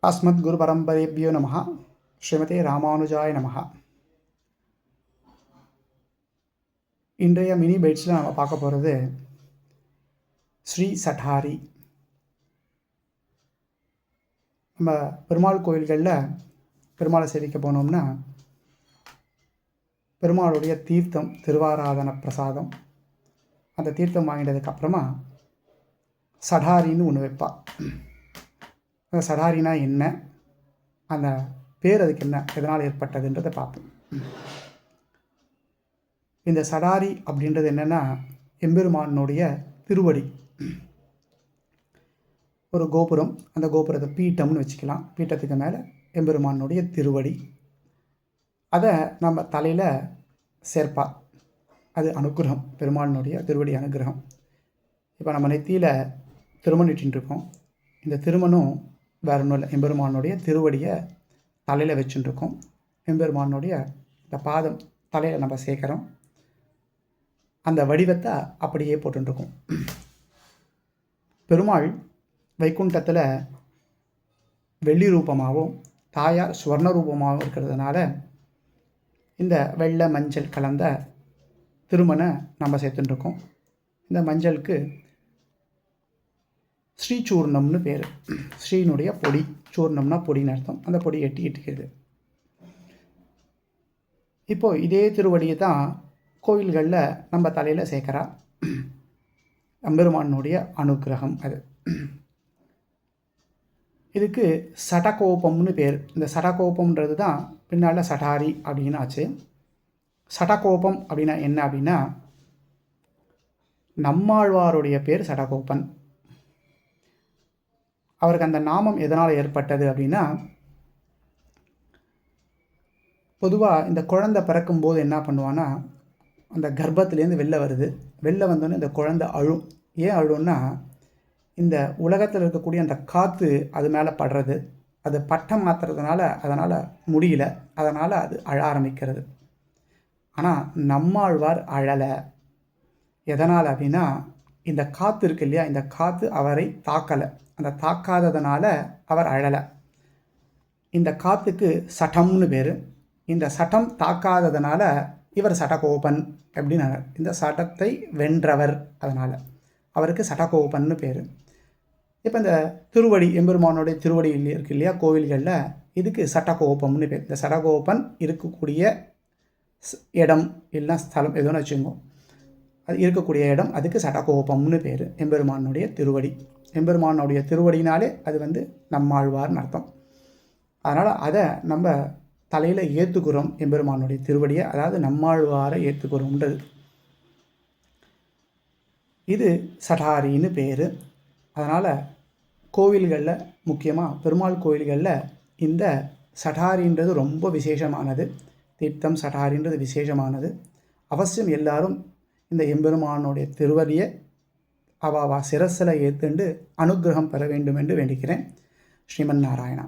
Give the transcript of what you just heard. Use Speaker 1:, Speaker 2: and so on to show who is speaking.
Speaker 1: अस्मद्गुरुपरम्परेभ्यो नमः. ஸ்ரீமதே ராமானுஜாய நமஹ. இன்றைய மினி பைட்ஸில் நம்ம பார்க்க போகிறது ஸ்ரீ சடாரி. நம்ம பெருமாள் கோயில்களில் பெருமாளை சேவிக்க போனோம்னா பெருமாளுடைய தீர்த்தம், திருவாராதன பிரசாதம், அந்த தீர்த்தம் வாங்கினதுக்கப்புறமா சடாரின்னு ஒன்று வைப்பா. அந்த சடாரினா என்ன, அந்த பேர் அதுக்கு என்ன, எதனால் ஏற்பட்டதுன்றதை பார்ப்போம். இந்த சடாரி அப்படின்றது என்னென்னா எம்பெருமானுடைய திருவடி. ஒரு கோபுரம், அந்த கோபுரத்தை பீட்டம்னு வச்சுக்கலாம். பீட்டத்துக்கு மேலே எம்பெருமானுடைய திருவடி, அதை நம்ம தலையில் சேர்ப்பா. அது அனுகிரகம், பெருமானுடைய திருவடி அனுகிரகம். இப்போ நம்ம நெத்தியில் திருமணம் இட்டுருக்கோம். இந்த திருமணம் வேறு ஒன்றும் இல்லை, எம்பெருமானுடைய திருவடியை தலையில் வச்சுட்டுருக்கோம். எம்பெருமானுடைய இந்த பாதம் தலையில் நம்ம சேர்க்குறோம். அந்த வடிவத்தை அப்படியே போட்டுருக்கோம். பெருமாள் வைகுண்டத்தில் வெள்ளி ரூபமாகவும் தாயார் ஸ்வர்ண ரூபமாகவும் இருக்கிறதுனால இந்த வெள்ளை மஞ்சள் கலந்த திருமணை நம்ம சேர்த்துட்டுருக்கோம். இந்த மஞ்சளுக்கு ஸ்ரீசூர்ணம்னு பேர். ஸ்ரீனுடைய பொடி, சூர்ணம்னா பொடின்னு அர்த்தம். அந்த பொடி எட்டிக்கிறது. இப்போது இதே திருவடியை தான் கோவில்களில் நம்ம தலையில் சேர்க்குறா. எம்பெருமானுடைய அனுகிரகம் அது. இதுக்கு சடகோபம்னு பேர். இந்த சடகோபம்ன்றது தான் பின்னால் சடாரி அப்படின்னு ஆச்சு. சடகோபம் அப்படின்னா என்ன அப்படின்னா, நம்மாழ்வாருடைய பேர் சடகோபன். அவருக்கு அந்த நாமம் எதனால் ஏற்பட்டது அப்படின்னா, பொதுவாக இந்த குழந்தை பிறக்கும்போது என்ன பண்ணுவான்னா, அந்த கர்ப்பத்துலேருந்து வெளில வருது. வெளில வந்தோடனே இந்த குழந்தை அழும். ஏன் அழுன்னா, இந்த உலகத்தில் இருக்கக்கூடிய அந்த காற்று அது மேலே படுறது, அது பட்டம் மாற்றுறதுனால அதனால் முடியல, அதனால் அது அழ ஆரம்பிக்கிறது. ஆனால் நம்மாழ்வார் அழலை. எதனால் அப்படின்னா, இந்த காற்று இருக்கு இல்லையா, இந்த காற்று அவரை தாக்கலை. அந்த தாக்காததுனால அவர் அழலை. இந்த காற்றுக்கு சட்டம்னு பேர். இந்த சட்டம் தாக்காததுனால இவர் சடகோபன் அப்படின்னு. இந்த சட்டத்தை வென்றவர், அதனால் அவருக்கு சடகோபன்னு பேர். இப்போ இந்த திருவடி, எம்பெருமானுடைய திருவடி இருக்கு இல்லையா கோவில்களில், இதுக்கு சடகோபம்னு பேர். இந்த சடகோபன் இருக்கக்கூடிய இடம் இல்லைன்னா ஸ்தலம் எதுன்னு வச்சுக்கோங்க, அது இருக்கக்கூடிய இடம், அதுக்கு சடகோபம்னு பேர். எம்பெருமானுடைய திருவடி, எம்பெருமானுடைய திருவடினாலே அது நம்மாழ்வார்னு அர்த்தம். அதனால் அதை நம்ம தலையில் ஏற்றுக்கிறோம். எம்பெருமானுடைய திருவடியை, அதாவது நம்மாழ்வாரை ஏற்றுக்கிறோம்ன்றது. இது சடாரின்னு பேர். அதனால் கோவில்களில், முக்கியமாக பெருமாள் கோவில்களில் இந்த சடாரின்றது ரொம்ப விசேஷமானது. தீர்த்தம் சடாரின்றது விசேஷமானது. அவசியம் எல்லாரும் இந்த எம்பெருமானுடைய திருவடியை அவா சிரசில் ஏற்றுண்டு அனுகிரகம் பெற வேண்டும் என்று வேண்டிக்கிறேன். ஸ்ரீமன் நாராயணா.